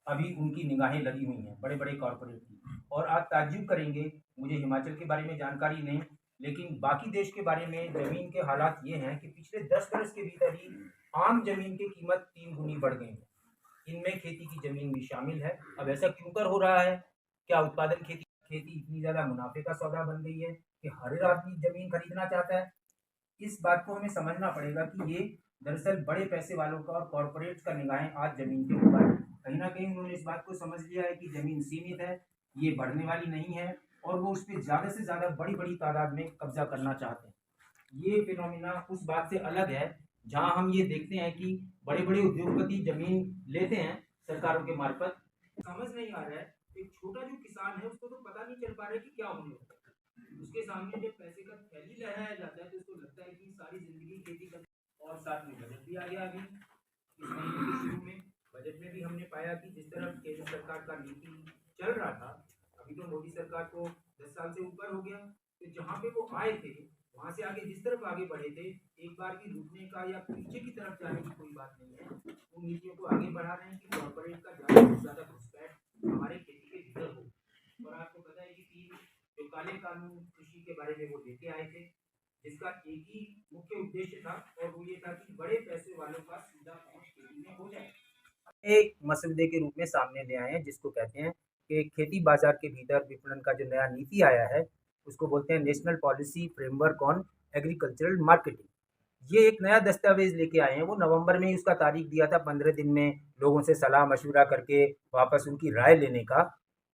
अभी उनकी निगाहें लगी हुई हैं बड़े बड़े कॉरपोरेट की। और आप ताज्जुब करेंगे, मुझे हिमाचल के बारे में जानकारी नहीं, लेकिन बाकी देश के बारे में ज़मीन के हालात ये हैं कि पिछले 10 बरस के भीतर ही आम ज़मीन की कीमत 3 गुनी बढ़ गई है। इनमें खेती की ज़मीन भी शामिल है। अब ऐसा क्यों कर हो रहा है? क्या उत्पादन खेती खेती इतनी ज़्यादा मुनाफे का सौदा बन गई है कि हर एक आदमी ज़मीन खरीदना चाहता है? इस बात को हमें समझना पड़ेगा कि ये दरअसल बड़े पैसे वालों का और कॉरपोरेट्स का निगाहें आज ज़मीन के ऊपर है। कहीं न कहीं उन्होंने इस बात को समझ लिया है कि ज़मीन सीमित है, ये बढ़ने वाली नहीं है और वो उसपे ज़्यादा से ज़्यादा बड़ी-बड़ी तादाद में कब्ज़ा करना चाहते हैं। ये फिनोमिना उस बात से अलग है, जहाँ हम ये देखते हैं कि बड़े-बड़े उद्योगपति ज़मीन लेते हैं सरकारों के मार्फत। समझ नहीं आ रहा है, एक छोटा जो किसान है उसको तो पता नहीं चल पा रहा है कि क्या होने वाला है। उसके सामने जब पैसे का थैली लहराया जाता है तो उसको लगता है कि सारी ज़िंदगी खेती कर। और साथ में बजट भी आ गया अभी इस महीने के शुरू में। बजट में भी हमने पाया कि जिस तरफ केंद्र सरकार का नीति चल रहा था, अभी तो मोदी सरकार को 10 साल से ऊपर हो गया, तो जहाँ पे वो आए थे वहां से आगे जिस तरफ आगे बढ़े थे, एक बार भी रुकने का या पीछे की तरफ जाने की कोई बात नहीं है। उन नीतियों को आगे बढ़ा रहे हैं कि कॉर्पोरेट का ज्यादा से ज्यादा घुसपैठ हमारे खेती के भीतर हो। और आपको पता है कि 3 जो काले कानून कृषि के बारे में वो लेके आए थे, जिसका एक ही मुख्य उद्देश्य था और वो ये था कि बड़े पैसे वालों का सीधा पहुंच खेती में हो जाए। एक मसले के रूप में सामने ले आए हैं जिसको कहते हैं कि खेती बाजार के भीतर विपणन का जो नया नीति आया है, उसको बोलते हैं national policy framework on agricultural marketing. ये एक नया दस्तावेज लेके आए हैं। वो नवंबर में ही उसका तारीख दिया था, 15 दिन में लोगों से सलाह मशवरा करके वापस उनकी राय लेने का।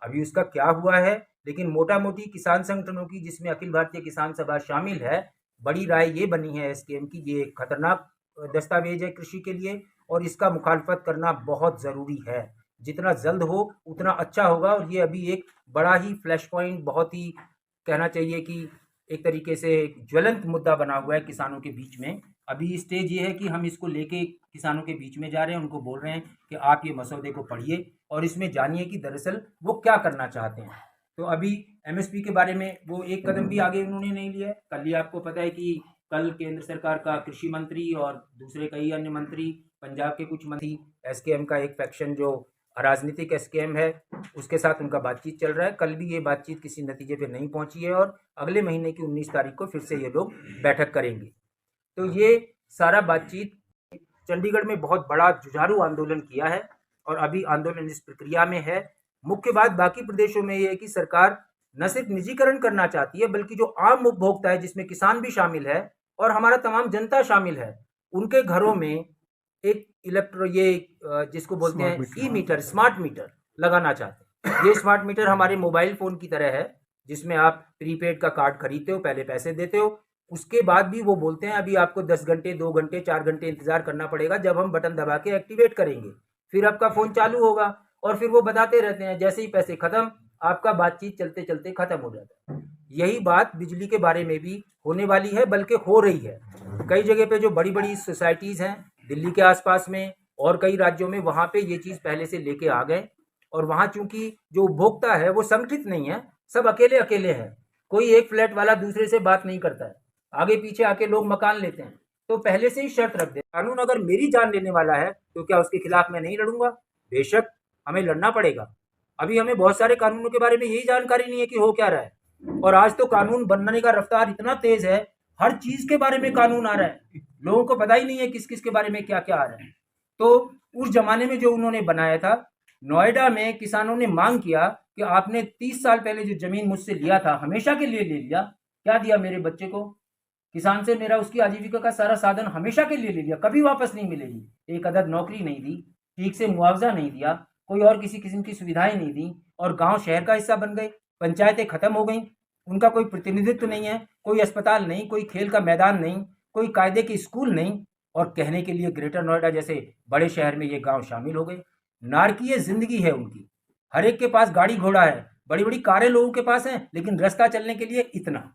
अभी उसका क्या हुआ है, लेकिन मोटा मोटी किसान संगठनों की, जिसमें अखिल भारतीय किसान सभा शामिल है, बड़ी राय ये बनी है एसकेएम की, ये एक खतरनाक दस्तावेज है कृषि के लिए और इसका मुखालफत करना बहुत ज़रूरी है। जितना जल्द हो उतना अच्छा होगा। और ये अभी एक बड़ा ही फ्लैश पॉइंट, बहुत ही कहना चाहिए कि एक तरीके से एक ज्वलंत मुद्दा बना हुआ है किसानों के बीच में। अभी स्टेज ये है कि हम इसको लेके किसानों के बीच में जा रहे हैं, उनको बोल रहे हैं कि आप ये मसौदे को पढ़िए और इसमें जानिए कि दरअसल वो क्या करना चाहते हैं। तो अभी एमएसपी के बारे में वो एक कदम भी आगे उन्होंने नहीं लिया है। कल ही आपको पता है कि कल केंद्र सरकार का कृषि मंत्री और दूसरे कई अन्य मंत्री, पंजाब के कुछ मंत्री, एसकेएम का एक फैक्शन जो राजनीतिक एसकेएम है, उसके साथ उनका बातचीत चल रहा है। कल भी ये बातचीत किसी नतीजे पे नहीं पहुंची है और अगले महीने की 19 तारीख को फिर से ये लोग बैठक करेंगे। तो ये सारा बातचीत चंडीगढ़ में बहुत बड़ा जुझारू आंदोलन किया है और अभी आंदोलन इस प्रक्रिया में है। मुख्य बात बाकी प्रदेशों में ये है कि सरकार न सिर्फ निजीकरण करना चाहती है, बल्कि जो आम उपभोक्ता है, जिसमें किसान भी शामिल है और हमारा तमाम जनता शामिल है, उनके घरों में एक जिसको बोलते हैं ई मीटर, स्मार्ट मीटर लगाना चाहते हैं। ये स्मार्ट मीटर हमारे मोबाइल फोन की तरह है, जिसमें आप प्रीपेड का कार्ड खरीदते हो, पहले पैसे देते हो, उसके बाद भी वो बोलते हैं अभी आपको 10 घंटे, 2 घंटे, 4 घंटे इंतजार करना पड़ेगा, जब हम बटन दबा के एक्टिवेट करेंगे फिर आपका फोन चालू होगा। और फिर वो बताते रहते हैं जैसे ही पैसे खत्म, आपका बातचीत चलते चलते खत्म हो जाता है। यही बात बिजली के बारे में भी होने वाली है, बल्कि हो रही है। कई जगह पे जो बड़ी बड़ी सोसाइटीज़ हैं दिल्ली के आसपास में और कई राज्यों में, वहाँ पे ये चीज़ पहले से लेके आ गए। और वहाँ चूंकि जो उपभोक्ता है वो संगठित नहीं है, सब अकेले अकेले हैं। कोई एक फ्लैट वाला दूसरे से बात नहीं करता है, आगे पीछे आके लोग मकान लेते हैं। तो पहले से ही शर्त रख दे, कानून अगर मेरी जान लेने वाला है तो क्या उसके खिलाफ मैं नहीं लड़ूंगा? बेशक हमें लड़ना पड़ेगा। अभी हमें बहुत सारे कानूनों के बारे में यही जानकारी नहीं है कि हो क्या रहा है। और आज तो कानून बनने का रफ्तार इतना तेज है, हर चीज के बारे में कानून आ रहा है, लोगों को पता ही नहीं है किस किस के बारे में क्या क्या आ रहा है। तो उस जमाने में जो उन्होंने बनाया था, नोएडा में किसानों ने मांग किया कि आपने 30 साल पहले जो जमीन मुझसे लिया था, हमेशा के लिए ले लिया, क्या दिया मेरे बच्चे को? किसान से मेरा उसकी आजीविका का सारा साधन हमेशा के लिए ले लिया, कभी वापस नहीं मिलेगी। एक अदद नौकरी नहीं दी, ठीक से मुआवजा नहीं दिया, कोई और किसी किस्म की सुविधाएं नहीं दी, और गांव शहर का हिस्सा बन गए, पंचायतें खत्म हो गई, उनका कोई प्रतिनिधित्व नहीं है, कोई अस्पताल नहीं, कोई खेल का मैदान नहीं, कोई कायदे के स्कूल नहीं, और कहने के लिए ग्रेटर नोएडा जैसे बड़े शहर में ये गांव शामिल हो गए। नारकीय जिंदगी है उनकी। हर एक के पास गाड़ी घोड़ा है, बड़ी बड़ी कारें लोगों के पास हैं, लेकिन रास्ता चलने के लिए इतना।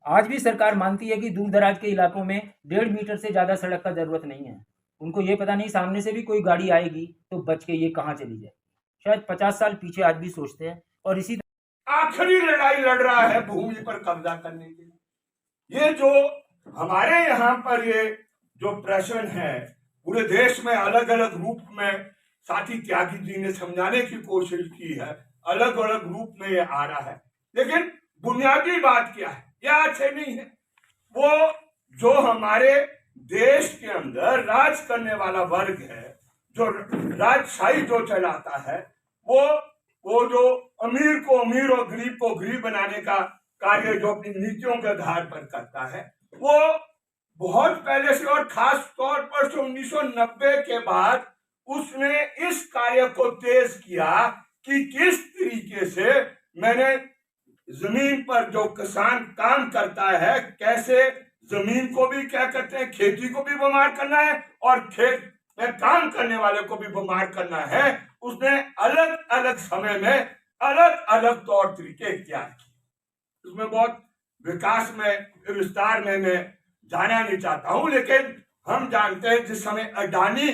आज भी सरकार मानती है कि दूर दराज के इलाकों में 1.5 मीटर से ज्यादा सड़क का जरूरत नहीं है। उनको ये पता नहीं सामने से भी कोई गाड़ी आएगी तो बच के ये कहाँ चली जाए। शायद 50 साल पीछे आज भी सोचते हैं। और इसी आखिरी लड़ाई लड़ रहा है भूमि पर कब्जा करने के लिए। ये जो हमारे यहाँ पर ये जो प्रश्न है, पूरे देश में अलग अलग रूप में साथी त्यागी जी ने समझाने की कोशिश की है, अलग अलग रूप में ये आ रहा है, लेकिन बुनियादी बात क्या है, यह आज से नहीं है। वो जो हमारे देश के अंदर राज करने वाला वर्ग है, जो राजशाही जो चलाता है, वो जो अमीर को अमीर और गरीब को गरीब बनाने का कार्य जो अपनी नीतियों के आधार पर करता है, वो बहुत पहले से और खास तौर पर 1990 के बाद उसने इस कार्य को तेज किया कि किस तरीके से मैंने जमीन पर जो किसान काम करता है, कैसे जमीन को भी क्या कहते हैं, खेती को भी बीमार करना है और खेत में काम करने वाले को भी बीमार करना है। उसने अलग अलग समय में अलग अलग तौर तरीके इख्तियार किए। उसमें बहुत विकास में विस्तार में मैं जाना नहीं चाहता हूं, लेकिन हम जानते हैं जिस समय अडानी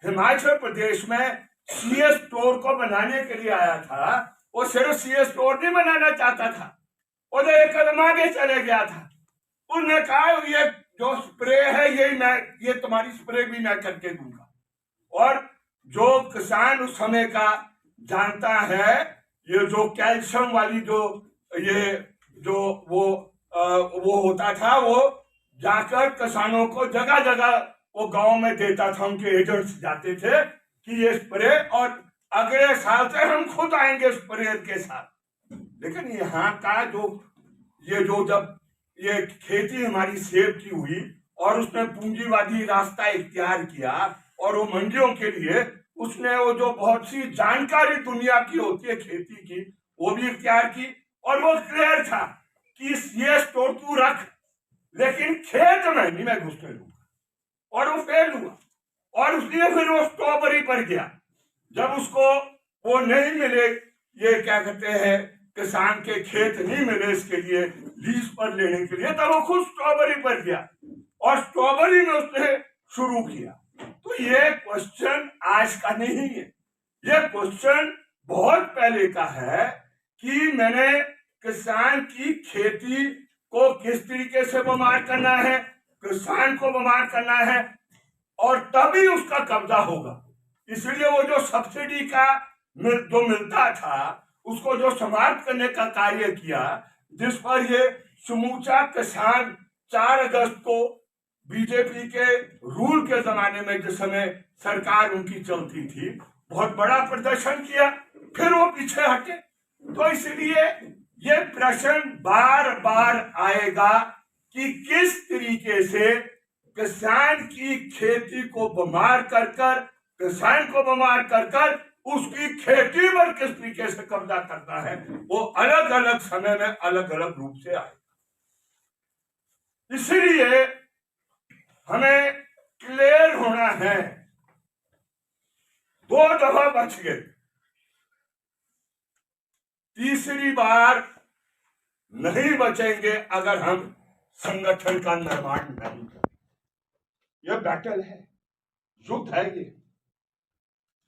हिमाचल प्रदेश में सीएस स्टोर को बनाने के लिए आया था, वो सिर्फ सीएस स्टोर नहीं बनाना चाहता था, वो तो एक कदम आगे चले गया था। उसने कहा ये जो स्प्रे है ये तुम्हारी स्प्रे भी मैं करके दूंगा। और जो किसान उस समय का जानता है, ये जो कैल्शियम वाली वो होता था, वो जाकर किसानों को जगह जगह वो गांव में देता था, उनके एजेंट्स जाते थे कि ये स्प्रे, और अगले साल से हम खुद आएंगे स्प्रेयर के साथ। लेकिन यहाँ का जब ये खेती हमारी सेब की हुई और उसने पूंजीवादी रास्ता इख्तियार किया और वो मंडियों के लिए उसने वो जो बहुत सी जानकारी दुनिया की होती है खेती की, वो भी इख्तियार की, और वो क्लियर था कि ये स्टोर तू रख, लेकिन खेत में नहीं मैं घुसने दूंगा। और वो फेल हुआ, और उसने फिर वो स्ट्रॉबेरी पर गया। जब उसको वो नहीं मिले, ये क्या कहते हैं, किसान के खेत नहीं मिले इसके लिए लीज पर लेने के लिए, तब वो खुद स्ट्रॉबेरी पर गया और स्ट्रॉबेरी में उसने शुरू किया। तो ये क्वेश्चन आज का नहीं है, ये क्वेश्चन बहुत पहले का है कि मैंने किसान की खेती को किस तरीके से बीमार करना है, किसान को बीमार करना है, और तभी उसका कब्जा होगा। इसलिए वो जो सब्सिडी का जो मिलता था उसको जो समाप्त करने का कार्य किया, जिस पर ये समूचा किसान 4 अगस्त को बीजेपी के रूल के जमाने में जिस समय सरकार उनकी चलती थी, बहुत बड़ा प्रदर्शन किया, फिर वो पीछे हटे। तो इसलिए ये प्रश्न बार बार आएगा कि किस तरीके से किसान की खेती को बीमार कर कर, किसान को बीमार कर कर उसकी खेती पर किस तरीके से कब्जा करता है, वो अलग अलग समय में अलग अलग रूप से आएगा। इसलिए हमें क्लियर होना है, 2 दफा बच गए, तीसरी बार नहीं बचेंगे अगर हम संगठन का निर्माण नहीं करें। यह बैटल है, युद्ध है ये।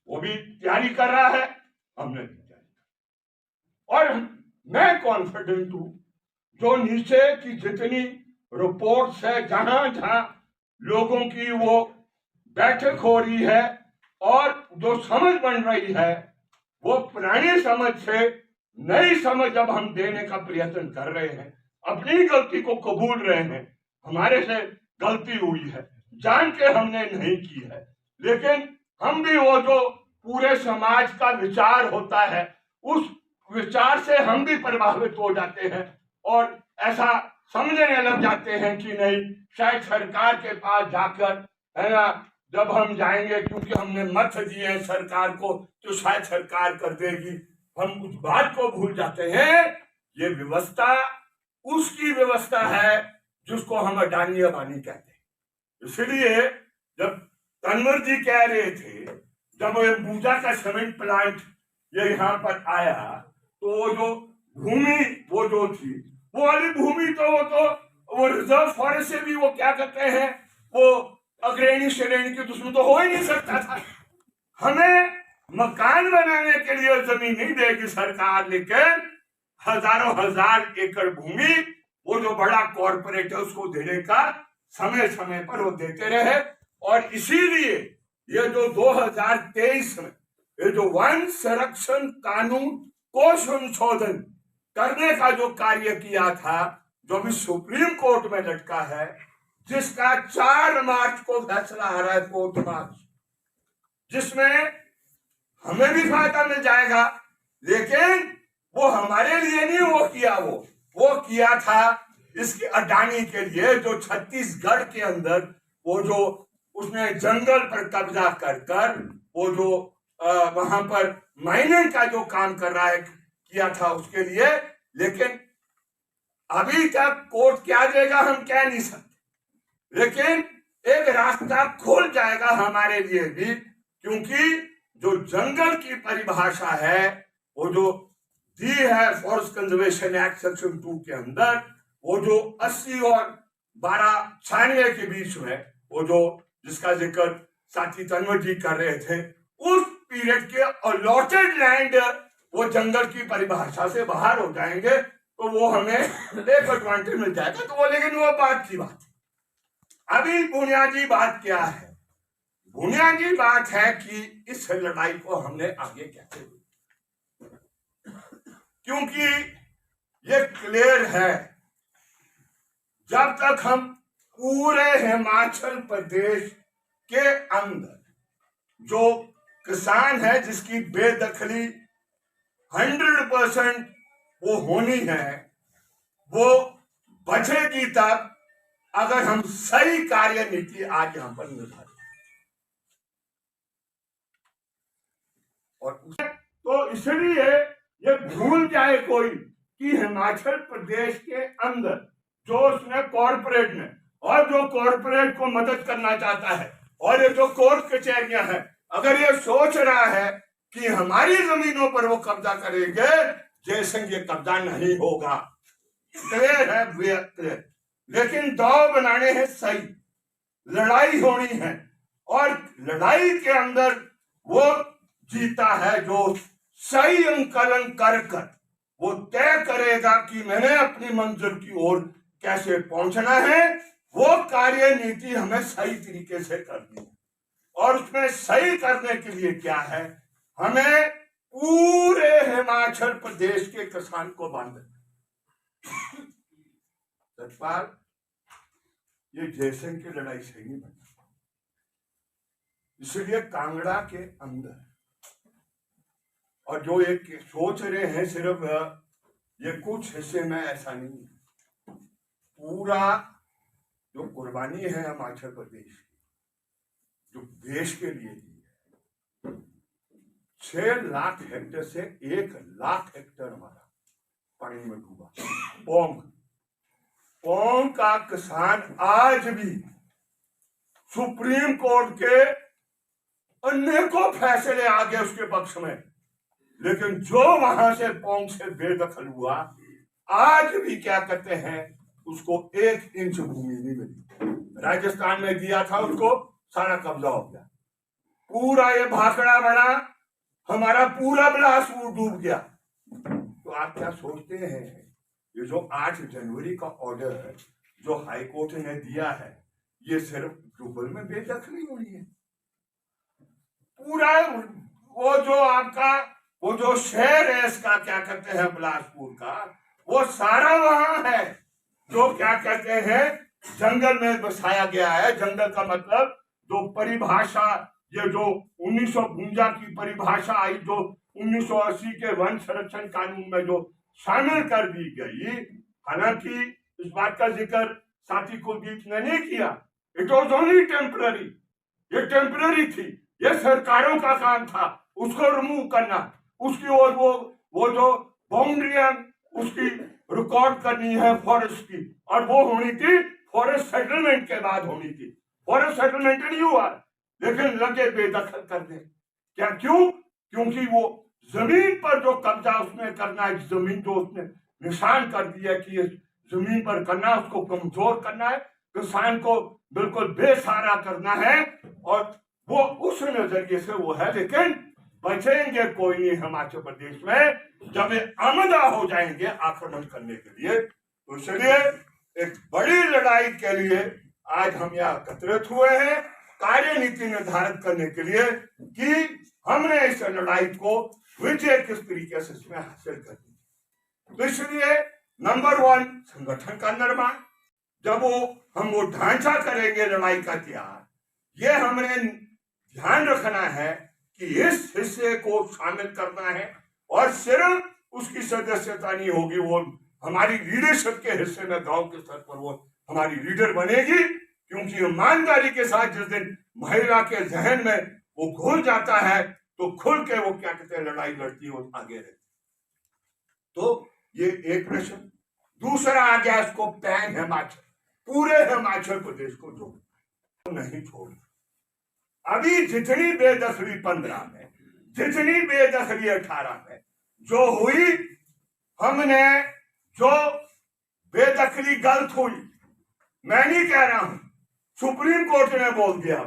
वो भी तैयारी कर रहा है, हमने भी तैयारी, और मैं कॉन्फिडेंट हूं जो नीचे की जितनी रिपोर्ट्स है, जहां जहां लोगों की वो बैठक हो रही है और जो समझ बन रही है, वो पुरानी समझ से नई समझ अब हम देने का प्रयत्न कर रहे हैं, अपनी गलती को कबूल रहे हैं। हमारे से गलती हुई है, जान के हमने नहीं की है, लेकिन हम भी वो जो पूरे समाज का विचार होता है, उस विचार से हम भी प्रभावित हो जाते हैं और ऐसा समझने लग जाते हैं कि नहीं, शायद सरकार के पास जाकर, है ना, जब हम जाएंगे क्योंकि हमने मत दिए हैं सरकार को, तो शायद सरकार कर देगी, हम उस बात को भूल जाते हैं। ये व्यवस्था उसकी व्यवस्था है जिसको हम अडानी अबानी कहते हैं। इसलिए जब तनवर जी कह रहे थे, जब ये पूजा का सीमेंट प्लांट ये यहाँ पर आया, तो वो जो भूमि वो जो थी, वो वाली भूमि तो वो रिजर्व फॉरेस्ट से भी वो क्या कहते हैं, वो अग्रणी श्रेणी की दुश्मन तो हो ही नहीं सकता था। हमें मकान बनाने के लिए जमीन नहीं देगी सरकार, लेकिन हजारों हजार एकड़ भूमि वो जो बड़ा कॉर्पोरेट है उसको देने का समय समय पर वो देते रहे। और इसीलिए ये जो 2023 में ये जो वन संरक्षण कानून को संशोधन करने का जो कार्य किया था, जो भी सुप्रीम कोर्ट में लटका है, जिसका 4 मार्च को फैसला आ रहा है, 4 मार्च, जिसमें हमें भी फायदा मिल जाएगा, लेकिन वो हमारे लिए नहीं वो किया, वो किया था इसके अडानी के लिए, जो छत्तीसगढ़ के अंदर वो जो उसने जंगल पर कब्जा कर वो जो वहां पर माइनिंग का जो काम कर रहा है किया था उसके लिए। लेकिन अभी तक कोर्ट क्या देगा हम कह नहीं सकते, लेकिन एक रास्ता खुल जाएगा हमारे लिए भी, क्योंकि जो जंगल की परिभाषा है वो जो दी है फॉरेस्ट कंजर्वेशन एक्ट सेक्शन 2 के अंदर, वो जो 80 और 1296 के बीच में वो जो जिसका जिक्र साथी तन्वर जी कर रहे थे, उस पीरियड के अलॉटेड लैंड वो जंगल की परिभाषा से बाहर हो जाएंगे, तो वो हमें एक एडवांटेज मिल जाएगा। तो वो, लेकिन वो बात की बात है। अभी बुनियादी बात क्या है? बुनियादी बात है कि इस लड़ाई को हमने आगे कैसे, क्योंकि ये क्लियर है, जब तक हम पूरे हिमाचल प्रदेश के अंदर जो किसान है जिसकी बेदखली 100% वो होनी है, वो बचेगी तब अगर हम सही कार्य नीति आज यहां पर निर्धारित, और तो इसलिए ये भूल जाए कोई कि हिमाचल प्रदेश के अंदर जो उसने कॉर्पोरेट ने और जो कॉर्पोरेट को मदद करना चाहता है और ये जो कोर्ट कचहरियां हैं, अगर ये सोच रहा है कि हमारी जमीनों पर वो कब्जा करेंगे, जैसे ये कब्जा नहीं होगा, क्लियर है, क्लियर। लेकिन दाव बनाने हैं सही, लड़ाई होनी है, और लड़ाई के अंदर वो जीता है जो सही अंकलन कर वो तय करेगा कि मैंने अपनी मंजिल की ओर कैसे पहुंचना है। वो कार्य नीति हमें सही तरीके से करनी है, और उसमें सही करने के लिए क्या है, हमें पूरे हिमाचल प्रदेश के किसान को बांधना। सतपाल, ये जयसिंह की लड़ाई सही नहीं बनी, इसलिए कांगड़ा के अंदर, और जो एक सोच रहे हैं सिर्फ ये कुछ हिस्से में, ऐसा नहीं है। पूरा जो कुर्बानी है हिमाचल प्रदेश की, जो देश के लिए दी है, 6 लाख हेक्टेयर से 1 लाख हेक्टेयर हमारा पानी में डूबा। पोंग का किसान आज भी सुप्रीम कोर्ट के अनेकों फैसले आ गए उसके पक्ष में, लेकिन जो वहां से पोंग से बेदखल हुआ, आज भी क्या कहते हैं, उसको 1 इंच भूमि नहीं मिली। राजस्थान में दिया था उसको, सारा कब्जा हो गया, पूरा ये भाखड़ा बना, हमारा पूरा बिलासपुर डूब गया। तो आप क्या सोचते हैं, ये जो 8 जनवरी का ऑर्डर है जो हाई कोर्ट ने दिया है, ये सिर्फ जुब्बल में बेदखली हुई है? पूरा वो जो आपका वो जो शहर है इसका क्या कहते हैं बिलासपुर का, वो सारा वहां है जो क्या कहते हैं जंगल में बसाया गया है। जंगल का मतलब जो परिभाषा, ये जो 1952 की परिभाषा आई, जो 1980 के वन संरक्षण कानून में जो शामिल कर दी गई, हालांकि इस बात का जिक्र साथी कुलदीप ने नहीं किया, इट वॉज ओनली टेम्पररी, ये टेम्पररी थी, ये सरकारों का काम था उसको रिमूव करना, उसकी ओर वो जो बाउंड्रियां उसकी रिकॉर्ड करनी है फॉरेस्ट की, और वो होनी थी फॉरेस्ट सेटलमेंट के बाद होनी थी। फॉरेस्ट सेटलमेंट नहीं हुआ, लेकिन लगे बेदखल कर दे। क्या, क्यों? क्योंकि वो जमीन पर जो कब्जा उसने करना है, जमीन जो उसने निशान कर दिया कि इस जमीन पर करना, उसको कमजोर करना है, किसान को बिल्कुल बेसहारा करना है, और वो उस नजरिए से वो है। लेकिन बचेंगे कोई नहीं हिमाचल प्रदेश में जब ये आमदा हो जाएंगे आक्रमण करने के लिए। तो इसलिए एक बड़ी लड़ाई के लिए आज हम यहाँ एकत्रित हुए हैं, कार्य नीति निर्धारित करने के लिए कि हमने इस लड़ाई को विजय किस तरीके से इसमें हासिल कर दी। तो इसलिए नंबर 1 संगठन का निर्माण, जब हम वो ढांचा करेंगे लड़ाई का तैयार, ये हमने ध्यान रखना है कि इस हिस्से को शामिल करना है, और सिर्फ उसकी सदस्यता नहीं होगी, वो हमारी लीडरशिप के हिस्से में गांव के स्तर पर वो हमारी लीडर बनेगी, क्योंकि ईमानदारी के साथ जिस दिन महिला के जहन में वो घुल जाता है तो खुल के वो क्या कहते हैं लड़ाई लड़ती है, आगे रहती। तो ये एक प्रश्न। दूसरा आ गया इसको पैन हिमाचल, पूरे हिमाचल प्रदेश को जो नहीं छोड़, अभी जितनी बेदखली 15 में, जितनी बेदखली 18 में जो हुई, हमने जो बेदखली गलत हुई, मैं नहीं कह रहा हूं, सुप्रीम कोर्ट ने बोल दिया।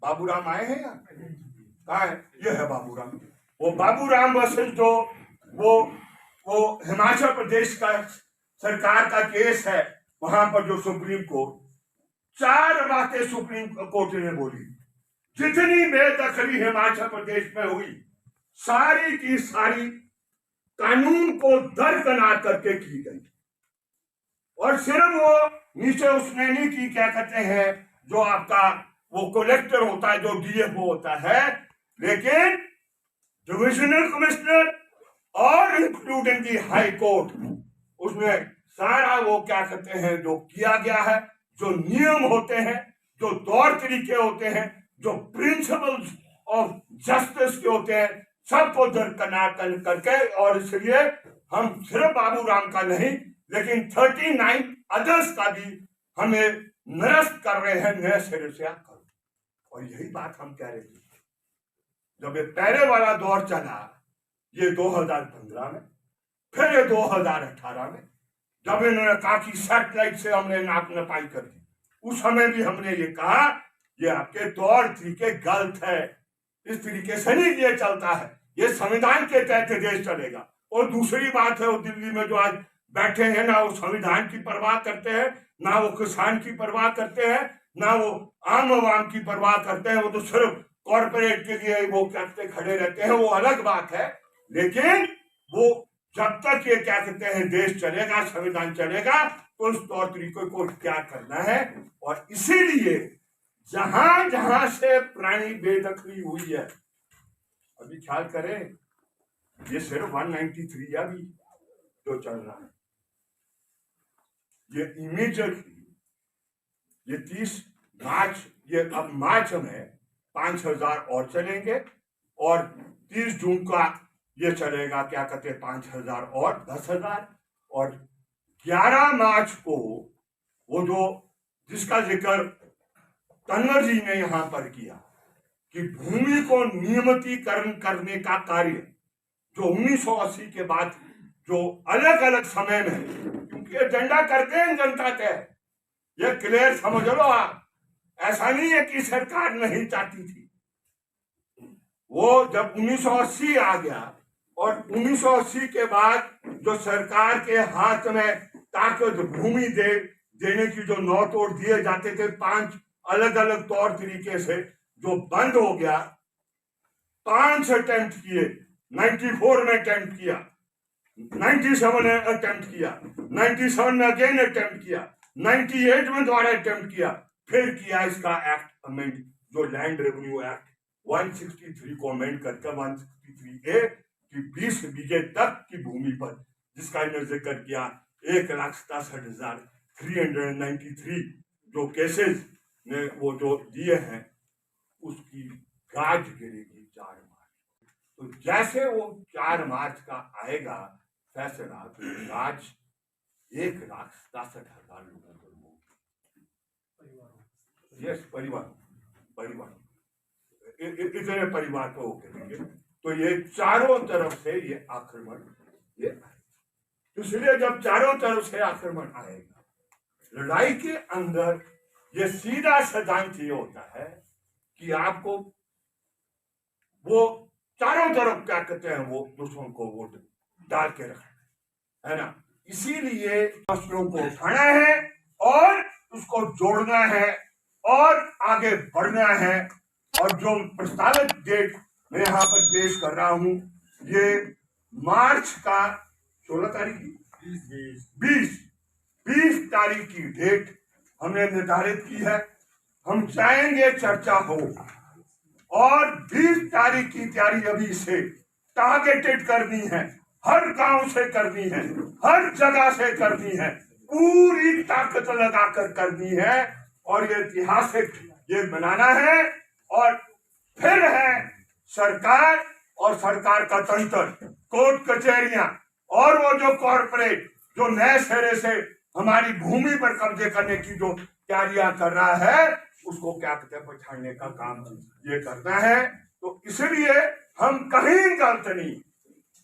बाबूराम आए हैं यहाँ, कहा है? ये है बाबूराम। वो बाबूराम वर्सेस जो वो हिमाचल प्रदेश का सरकार का केस है, वहां पर जो सुप्रीम कोर्ट 4 बातें सुप्रीम कोर्ट ने बोली, जितनी बेदखली हिमाचल प्रदेश में हुई सारी की सारी कानून को दरकिनार करके की गई। और सिर्फ वो नीचे उसने नहीं की, क्या कहते हैं, जो आपका वो कलेक्टर होता है, जो डीएफओ होता है, लेकिन डिविजनल कमिश्नर और इंक्लूडिंग दी हाई कोर्ट, उसमें सारा वो क्या कहते हैं जो किया गया है, जो नियम होते हैं, जो तौर तरीके होते हैं, जो प्रिंसिपल्स ऑफ जस्टिस के होते हैं, सबको दरकिनार करके, और इसलिए हम सिर्फ बाबूराम का नहीं लेकिन 39 अदर्स का भी हमें निरस्त कर रहे हैं नए सिरे से करो। और यही बात हम कह रहे थे जब ये पहले वाला दौर चला, ये 2015 में, फिर ये 2018 में, जब इन्होंने कहा कि सैटेलाइट से हमने नाप नपाई कर दी, उस समय भी हमने ये कहा ये आपके तौर तरीके गलत है, इस तरीके से नहीं ये चलता है, ये संविधान के तहत देश चलेगा। और दूसरी बात है, वो दिल्ली में जो आज बैठे हैं, ना वो संविधान की परवाह करते हैं, ना वो किसान की परवाह करते हैं, ना वो आम आवाम की परवाह करते हैं, वो तो सिर्फ कॉर्पोरेट के लिए वो क्या कहते खड़े रहते हैं, वो अलग बात है। लेकिन वो जब तक ये क्या कहते हैं देश चलेगा, संविधान चलेगा, तो उस तौर तरीके को क्या करना है। और इसीलिए जहां जहां से पुरानी बेदखली हुई है, अभी ख्याल करें, ये सिर्फ 193 अभी जो चल रहा है, ये इमीडिएटली ये 30 मार्च, ये अब मार्च में 5000 और चलेंगे, और 30 जून का ये चलेगा क्या कहते हैं 5000 और 10,000, और 11 मार्च को वो जो जिसका जिक्र तन्वर जी ने यहां पर किया कि भूमि को नियमितीकरण करने का कार्य, जो 1980 के बाद जो अलग अलग समय में, क्योंकि एजेंडा करते हैं जनता तय, ये क्लियर समझ लो आप, ऐसा नहीं है कि सरकार नहीं चाहती थी। वो जब 1980 आ गया, और 1980 के बाद जो सरकार के हाथ में ताकत भूमि देने की जो नौतोड़ दिए जाते थे 5 अलग अलग तौर तरीके से, जो बंद हो गया, 5 अटेम्प्ट किए, 94 में अटेम्प्ट किया, 97 में अटेम्प्ट किया, 97 में अगेन अटेम्प्ट किया, 98 में दोबारा अटेम्प्ट किया, फिर किया इसका एक्ट अमेंड, जो लैंड रेवेन्यू एक्ट 163 को अमेंड करके 163A की 20 बीघे तक की भूमि पर, जिसका इन्होंने जिक्र किया 1,67,393 जो केसेस ने वो जो दिए हैं, उसकी गाज गिरेगी 4 मार्च। तो जैसे वो 4 मार्च का आएगा फैसला, तो गाज 1,67,000 लोगों को परिवार इतने परिवार को करेंगे। तो ये चारों तरफ से ये आक्रमण ये आएगा। इसलिए जब चारों तरफ से आक्रमण आएगा, लड़ाई के अंदर ये सीधा सिद्धांत ये होता है कि आपको वो चारों तरफ क्या कहते हैं, वो दुश्मन को वोट डाल के रखना है ना। इसीलिए फसलों को उठाना है और उसको जोड़ना है और आगे बढ़ना है। और जो प्रस्तावित डेट मैं यहाँ पर पेश कर रहा हूँ। ये मार्च का 16 तारीख की 20 तारीख की डेट हमने निर्धारित की है। हम चाहेंगे चर्चा हो और 20 तारीख की तैयारी अभी से टारगेटेड करनी है, हर गांव से करनी है, हर जगह से करनी है, पूरी ताकत लगाकर करनी है और ये ऐतिहासिक ये बनाना है। और फिर है सरकार और सरकार का तंत्र, कोर्ट कचहरियां और वो जो कॉर्पोरेट जो नए सिरे से हमारी भूमि पर कब्जे करने की जो तैयारियां कर रहा है, उसको क्या कहते हैं पछाड़ने का काम ये करना है। तो इसलिए हम कहीं गलत नहीं,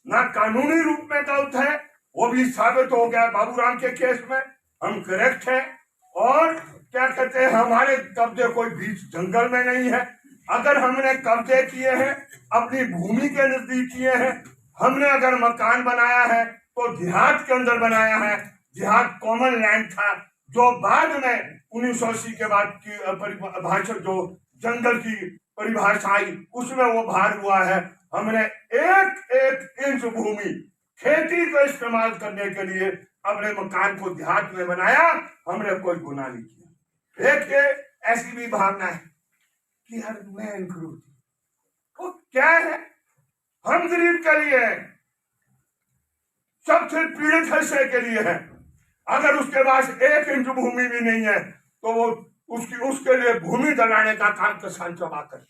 ना कानूनी रूप में गलत है, वो भी साबित हो गया बाबूराम के केस में, हम करेक्ट है। और क्या कहते हैं हमारे कब्जे कोई बीच जंगल में नहीं है। अगर हमने कब्जे किए हैं अपनी भूमि के नजदीक किए हैं, हमने अगर मकान बनाया है तो देहात के अंदर बनाया है। देहात कॉमन लैंड था जो बाद में 1980 के बाद की परिभाषा जो जंगल की परिभाषा आई उसमें वो भार हुआ है। हमने एक एक इंच भूमि खेती को इस्तेमाल करने के लिए अपने मकान को देहात में बनाया, हमने कोई गुनाह नहीं किया। एक ऐसी भी भावना है कि हर मैं इंक्लूड, वो क्या है, हम गरीब के लिए है, सबसे पीड़ित हिस्से के लिए है। अगर उसके पास एक इंच भूमि भी नहीं है तो वो उसके लिए भूमि दिलाने का काम किसान सभा कर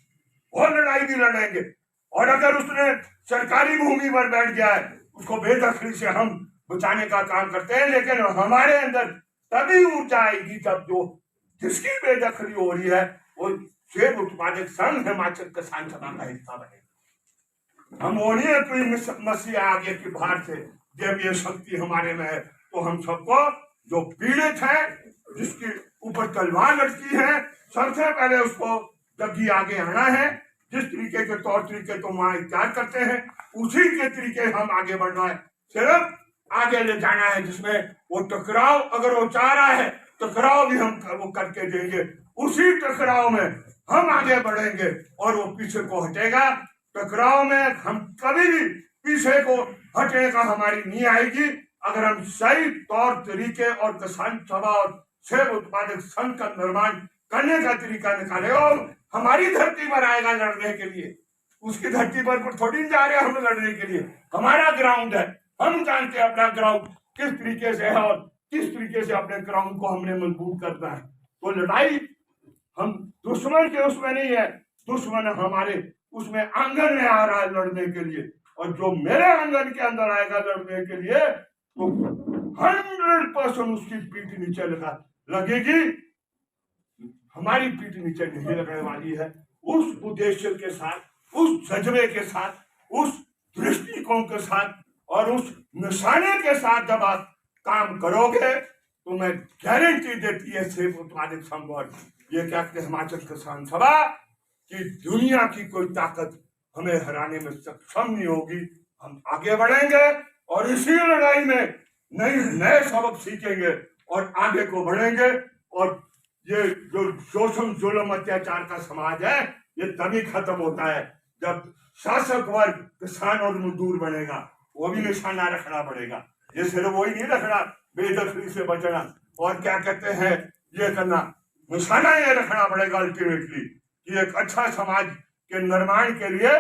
और लड़ाई भी लड़ेंगे। और अगर उसने सरकारी भूमि पर बैठ गया है उसको बेदखली से हम बचाने का काम करते हैं। लेकिन हमारे अंदर तभी ऊर्जा आएगी जब जो जिसकी बेदखली हो रही है वो सेब उत्पादक संघ हिमाचल किसान सभा का हिस्सा बने। हम वो नहीं है कोई मसीहा आगे की बाहर से, जब ये शक्ति हमारे में है तो हम सबको जो पीड़ित है जिसके ऊपर तलवार लटकी है, सबसे पहले उसको जबकि आगे आना है। जिस तरीके के तौर तरीके तो वहां इख्तियार करते हैं उसी के तरीके हम आगे बढ़ना है, सिर्फ आगे ले जाना है। जिसमें वो टकराव अगर वो चाह रहा है टकराव भी हम वो करके देंगे, उसी टकराव में हम आगे बढ़ेंगे और वो पीछे को हटेगा। टकराव में हम कभी भी पीछे को हटने का हमारी नहीं आएगी अगर हम सही तौर तरीके और किसान सभा और सेब उत्पादक संघ का निर्माण करने का तरीका निकाले। और हमारी धरती पर आएगा लड़ने के लिए, उसकी धरती पर थोड़ी जा रहे हम लड़ने के लिए। हमारा ग्राउंड है, हम जानते हैं अपना ग्राउंड किस तरीके से है और किस तरीके से अपने ग्राउंड को हमने मजबूत करना है। तो लड़ाई हम दुश्मन के उसमें नहीं है, दुश्मन हमारे उसमें आंगन में आ रहा है लड़ने के लिए। और जो मेरे आंगन के अंदर आएगा लड़ने के लिए तो 100% उसकी पीठ नीचे लगेगी, हमारी पीठ नीचे नहीं लगने वाली है। उस उद्देश्य के साथ, उस जज्बे के साथ, उस दृष्टिकोण के साथ और उस निशाने के साथ जब आप काम करोगे तो मैं गारंटी देती है सेब उत्पादक संघ और ये क्या कहते हिमाचल किसान सभा कि दुनिया की कोई ताकत हमें हराने में सक्षम नहीं होगी। हम आगे बढ़ेंगे और इसी लड़ाई में नए सबक सीखेंगे और आगे को बढ़ेंगे। और ये जो शोषण जुल्म अत्याचार का समाज है ये तभी खत्म होता है जब शासक वर्ग किसान और मजदूर बनेगा। वो भी निशाना रखना पड़ेगा, ये सिर्फ वही नहीं रखना बेदखली से बचना और क्या कहते हैं ये करना, निशाना ये रखना पड़ेगा अल्टीमेटली कि एक अच्छा समाज के निर्माण के लिए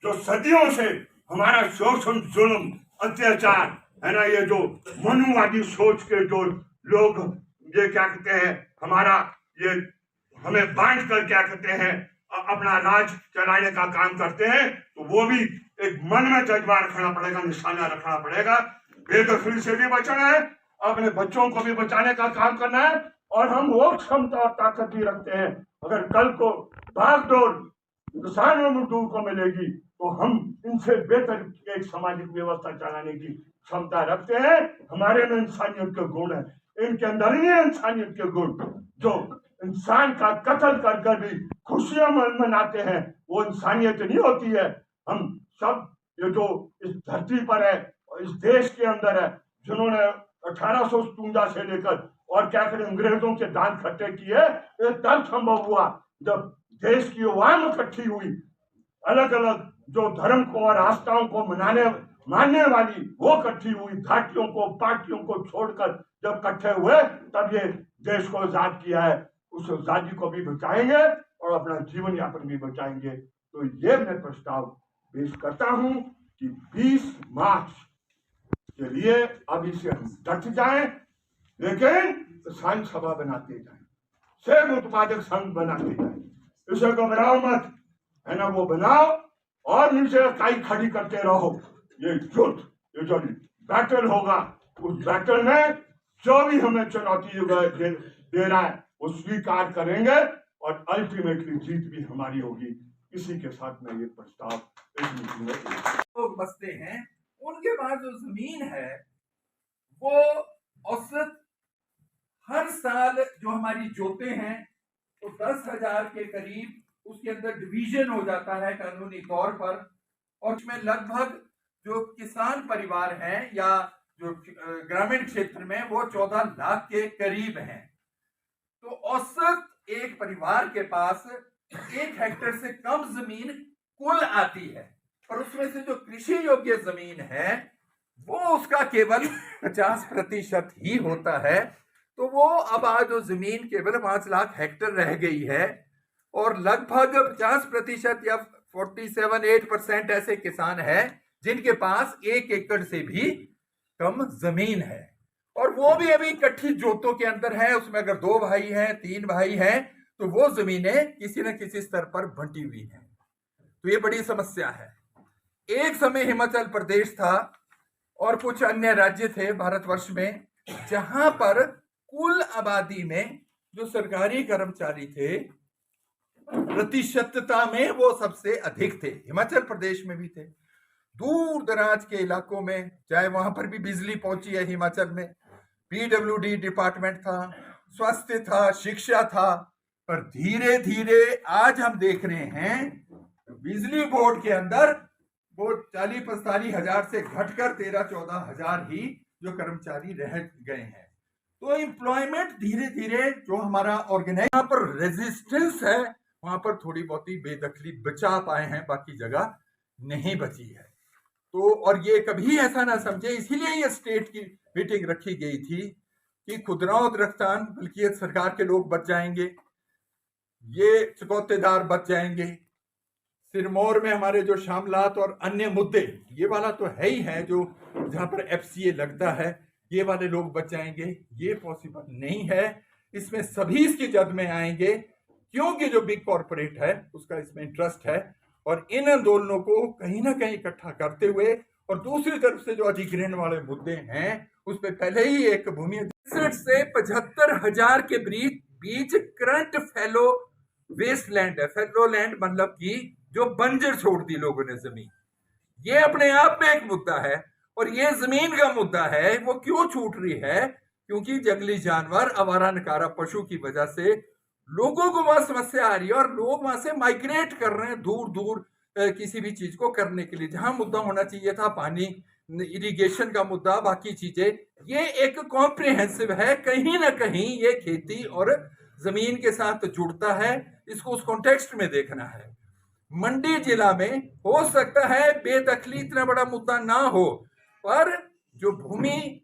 जो सदियों से हमारा शोषण जुल्म अत्याचार है ना, ये जो मनुवादी सोच के जो लोग ये क्या कहते हैं हमारा ये हमें बांध कर क्या कहते हैं अपना राज चलाने का काम करते हैं, तो वो भी एक मन में जज्बा रखना पड़ेगा, निशाना रखना पड़ेगा। बेदखली से भी बचना है, अपने बच्चों को भी बचाने का काम करना है। और हम वो क्षमता और ताकत भी रखते हैं, अगर कल को भागदौड़ किसान और मजदूर को मिलेगी तो हम इनसे बेहतर एक सामाजिक व्यवस्था चलाने की क्षमता रखते हैं। हमारे में इंसानियत के गुण है, इनके अंदर ही इंसानियत के गुण जो इंसान का कत्ल कर कर भी खुशियां मनाते हैं, वो इंसानियत नहीं होती है। हम सब ये जो इस धरती पर है इस देश के अंदर है, जिन्होंने 1857 से लेकर और क्या करें अंग्रेजों के दांत खट्टे किए, ये तब संभव हुआ जब देश की अवाम इकट्ठी हुई, अलग अलग जो धर्म को और आस्थाओं को मानने वाली वो इकट्ठी हुई घाटियों को पार्टियों को छोड़कर जब इकट्ठे हुए तब ये देश को आजाद किया है। उस आजादी को भी बचाएंगे और अपना जीवन यापन भी बचाएंगे। तो ये मैं प्रस्ताव पेश करता हूं कि 20 मार्च के लिए अभी से हम डट जाएं, लेकिन किसान सभा बनाते जाएं, सेब उत्पादक संघ बनाते जाएं। इसे घबराओ मत, है ना, वो बनाओ और नीचे इकाई खड़ी करते रहो। ये युद्ध, ये जो बैटल होगा, उस बैटल में जो भी हमें चुनौती दे रहा है वो स्वीकार करेंगे और अल्टीमेटली जीत भी हमारी होगी। इसी के साथ मैं ये प्रस्ताव इस मीटिंग में लोग बसते हैं, उनके पास जो जमीन है वो औसत हर साल जो हमारी जोते हैं तो 10,000 के करीब उसके अंदर डिवीजन हो जाता है कानूनी तौर पर, और उसमें लगभग जो किसान परिवार हैं या जो ग्रामीण क्षेत्र में वो 14 लाख के करीब हैं। तो औसत एक परिवार के पास 1 हेक्टेयर से कम जमीन कुल आती है, और उसमें से जो कृषि योग्य जमीन है वो उसका केवल 50% ही होता है। तो वो अब आज जो जमीन केवल 5 लाख हेक्टेयर रह गई है, और लगभग 50% या 47-8% ऐसे किसान हैं जिनके पास 1 एकड़ से भी कम जमीन है, और वो भी अभी इकट्ठी जोतों के अंदर है। उसमें अगर 2 भाई हैं, 3 भाई हैं, तो वो जमीनें किसी न किसी स्तर पर बंटी हुई हैं। तो ये बड़ी समस्या है। एक समय हिमाचल प्रदेश था और कुछ अन्य राज्य थे भारतवर्ष में जहां पर कुल आबादी में जो सरकारी कर्मचारी थे प्रतिशतता में वो सबसे अधिक थे। हिमाचल प्रदेश में भी थे, दूर दराज के इलाकों में, चाहे वहां पर भी बिजली पहुंची है हिमाचल में, पीडब्ल्यूडी डिपार्टमेंट था, स्वास्थ्य था, शिक्षा था, पर धीरे धीरे आज हम देख रहे हैं बिजली बोर्ड के अंदर वो 40-45 हजार से घटकर 13-14 हजार ही जो कर्मचारी रह गए हैं। तो एम्प्लॉयमेंट धीरे धीरे जो हमारा ऑर्गेनाइज वहां पर रेजिस्टेंस है वहां पर थोड़ी बहुत ही बेदखली बचा पाए हैं, बाकी जगह नहीं बची है। तो और ये कभी ऐसा ना समझे, इसीलिए ये स्टेट की मीटिंग रखी गई थी कि खुदराओं दरख्तान मलकियत सरकार के लोग बच जाएंगे, ये चुकौतेदार बच जाएंगे, सिरमौर में हमारे जो शामलात और अन्य मुद्दे, ये वाला तो है ही है जो जहां पर एफसीए लगता है, ये वाले लोग बच जाएंगे। ये पॉसिबल नहीं है। इसमें सभी इसकी जद में आएंगे क्योंकि जो बिग कॉर्पोरेट है उसका इसमें इंटरेस्ट है, और इन आंदोलनों को कहीं ना कहीं इकट्ठा करते हुए, और दूसरी तरफ से जो अधिग्रहण वाले मुद्दे हैं उस पर पहले ही एक भूमि 63 से 75,000 के बीच करंट फेलो वेस्टलैंड है। फेलो लैंड मतलब कि जो बंजर छोड़ दी लोगों ने जमीन, ये अपने आप में एक मुद्दा है। और ये जमीन का मुद्दा है, वो क्यों छूट रही है? क्योंकि जंगली जानवर, आवारा नकारा पशु की वजह से लोगों को वहां समस्या आ रही है, और लोग वहां से माइग्रेट कर रहे हैं दूर दूर किसी भी चीज को करने के लिए। जहां मुद्दा होना चाहिए था पानी, इरिगेशन का मुद्दा, बाकी चीजें, ये एक कॉम्प्रिहेंसिव है। कहीं ना कहीं ये खेती और जमीन के साथ जुड़ता है, इसको उस कॉन्टेक्स्ट में देखना है। मंडी जिला में हो सकता है बेदखली इतना बड़ा मुद्दा ना हो, पर जो भूमि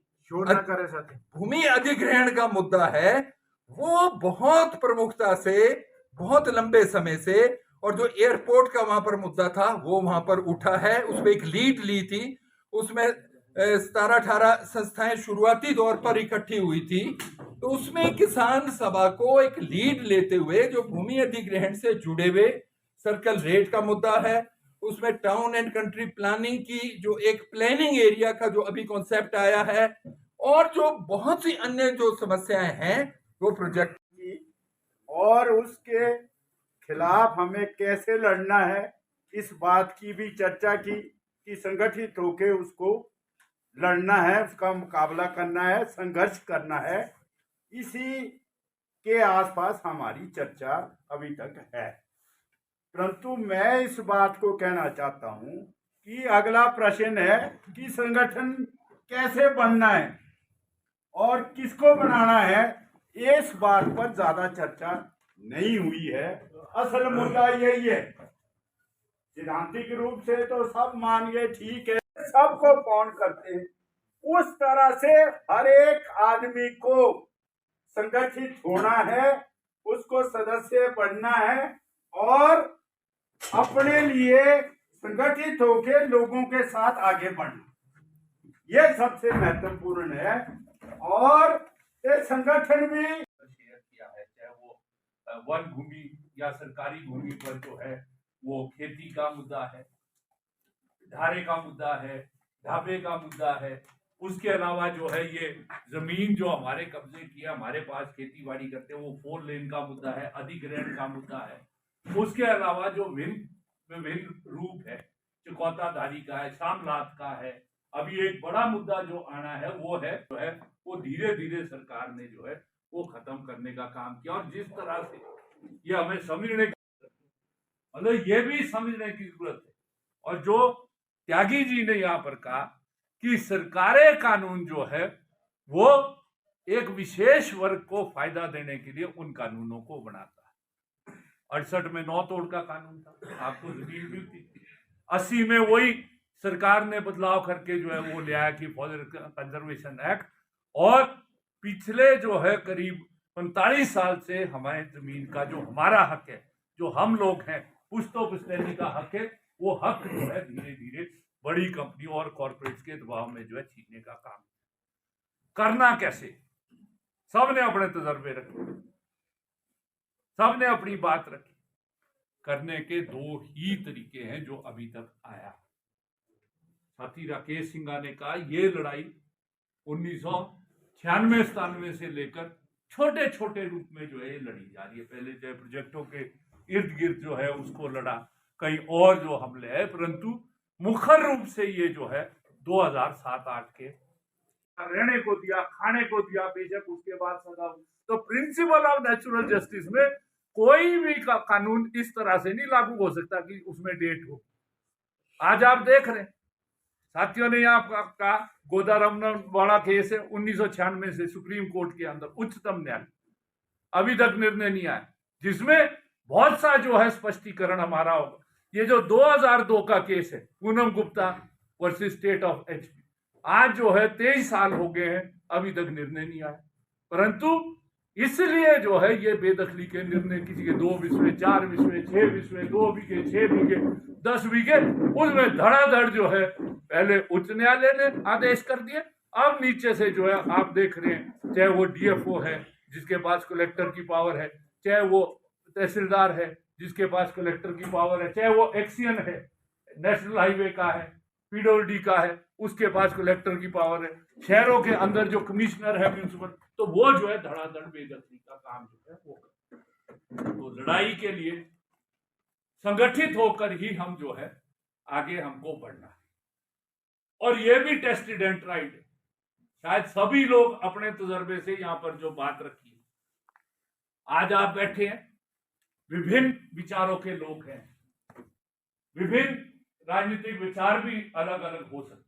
अधिग्रहण का मुद्दा है वो बहुत प्रमुखता से, बहुत लंबे समय से, और जो एयरपोर्ट का वहां पर मुद्दा था वो वहां पर उठा है। उसमें एक लीड ली थी, उसमें 17-18 संस्थाएं शुरुआती दौर पर इकट्ठी हुई थी। तो उसमें किसान सभा को एक लीड लेते हुए जो भूमि अधिग्रहण से जुड़े हुए सर्कल रेट का मुद्दा है, उसमें टाउन एंड कंट्री प्लानिंग की जो एक प्लानिंग एरिया का जो अभी कॉन्सेप्ट आया है, और जो बहुत सी अन्य जो समस्याएं हैं वो प्रोजेक्ट की, और उसके खिलाफ हमें कैसे लड़ना है इस बात की भी चर्चा की कि संगठित होकर उसको लड़ना है, उसका मुकाबला करना है, संघर्ष करना है। इसी के आसपास हमारी चर्चा अभी तक है। परंतु मैं इस बात को कहना चाहता हूं कि अगला प्रश्न है कि संगठन कैसे बनना है और किसको बनाना है, इस बात पर ज्यादा चर्चा नहीं हुई है। असल मुद्दा यही है, सिद्धांतिक रूप से तो सब मान गए ठीक है, सबको कौन करते हैं। उस तरह से हर एक आदमी को संगठित होना है, उसको सदस्य बनना है और अपने लिए संगठित होकर लोगों के साथ आगे बढ़ना, ये सबसे महत्वपूर्ण है। और ये संगठन भी शेयर किया है, चाहे वो वन भूमि या सरकारी भूमि पर जो है वो खेती का मुद्दा है, धारे का मुद्दा है, ढाबे का मुद्दा है, उसके अलावा जो है ये जमीन जो हमारे कब्जे की है, हमारे पास खेती बाड़ी करते हैं, वो 4 लेन का मुद्दा है, अधिग्रहण का मुद्दा है। उसके अलावा जो विभिन्न रूप है, चुकौताधारी का है, शामलात का है। अभी एक बड़ा मुद्दा जो आना है वो धीरे धीरे सरकार ने जो है वो खत्म करने का काम किया। और जिस तरह से ये हमें समझने मतलब ये भी समझने की जरूरत है, और जो त्यागी जी ने यहाँ पर कहा कि सरकारें कानून जो है वो एक विशेष वर्ग को फायदा देने के लिए उन कानूनों को बनाता है। 68 में 9 तोड़ का कानून था, आपको जमीन मिलती थी। 80 में वही सरकार ने बदलाव करके जो है वो ले आया कि फॉरेस्ट कंजर्वेशन एक्ट, और पिछले जो है करीब 45 साल से हमारे जमीन का जो हमारा हक है, जो हम लोग हैं पुश्तो पुश्तैनी का हक है, वो हक जो है धीरे धीरे बड़ी कंपनी और कॉर्पोरेट्स के दबाव में जो है छीनने का काम करना। कैसे? सबने अपने तजर्बे रखे, सबने अपनी बात रखी। करने के 2 ही तरीके हैं जो अभी तक आया। साथी राकेश सिंघा ने कहा ये लड़ाई 1996-97 से लेकर छोटे छोटे रूप में जो है ये लड़ी जा रही है। पहले जो है प्रोजेक्टों के इर्द गिर्द जो है उसको लड़ा, कहीं और जो हमले है, परंतु मुखर रूप से ये जो है 2007-8 के रहने को दिया, खाने को दिया, बेशक उसके बाद सजा। तो प्रिंसिपल ऑफ नेचुरल जस्टिस में कोई भी कानून इस तरह से नहीं लागू हो सकता कि उसमें डेट हो। आज आप देख रहे हैं साथियों ने यहाँ कहा गोदारमन वाला केस है 1996 से सुप्रीम कोर्ट के अंदर, उच्चतम न्यायालय, अभी तक निर्णय नहीं आया, जिसमें बहुत सा जो है स्पष्टीकरण हमारा होगा। ये जो 2002 का केस है Poonam Gupta versus state of HP, आज जो है 23 साल हो गए हैं, अभी तक निर्णय नहीं आया। परंतु इसलिए जो है ये बेदखली के निर्णय, किसी के 2 विषय, 4 विषय, 6 विषय, 2 बीघे, 6 बीघे, 10 बीघे, उसमें धड़ाधड़ जो है पहले उच्च न्यायालय ने आदेश कर दिए, अब नीचे से जो है आप देख रहे हैं, चाहे वो डीएफओ है जिसके पास कलेक्टर की पावर है, चाहे वो तहसीलदार है जिसके पास कलेक्टर की पावर है, चाहे वो एक्सियन है नेशनल हाईवे का है, पीडब्ल्यूडी का है, उसके पास कलेक्टर की पावर है, शहरों के अंदर जो कमिश्नर है म्यूनिसिपल, तो वो जो है धड़ाधड़ बेदखली का काम जो है वो करते। तो लड़ाई के लिए संगठित होकर ही हम जो है आगे हमको बढ़ना है। और ये भी टेस्टेड एंड ट्राइड है। शायद सभी लोग अपने तजर्बे से यहाँ पर जो बात रखी है, आज आप बैठे हैं, विभिन्न विचारों के लोग हैं, विभिन्न राजनीतिक विचार भी अलग अलग हो सकते हैं,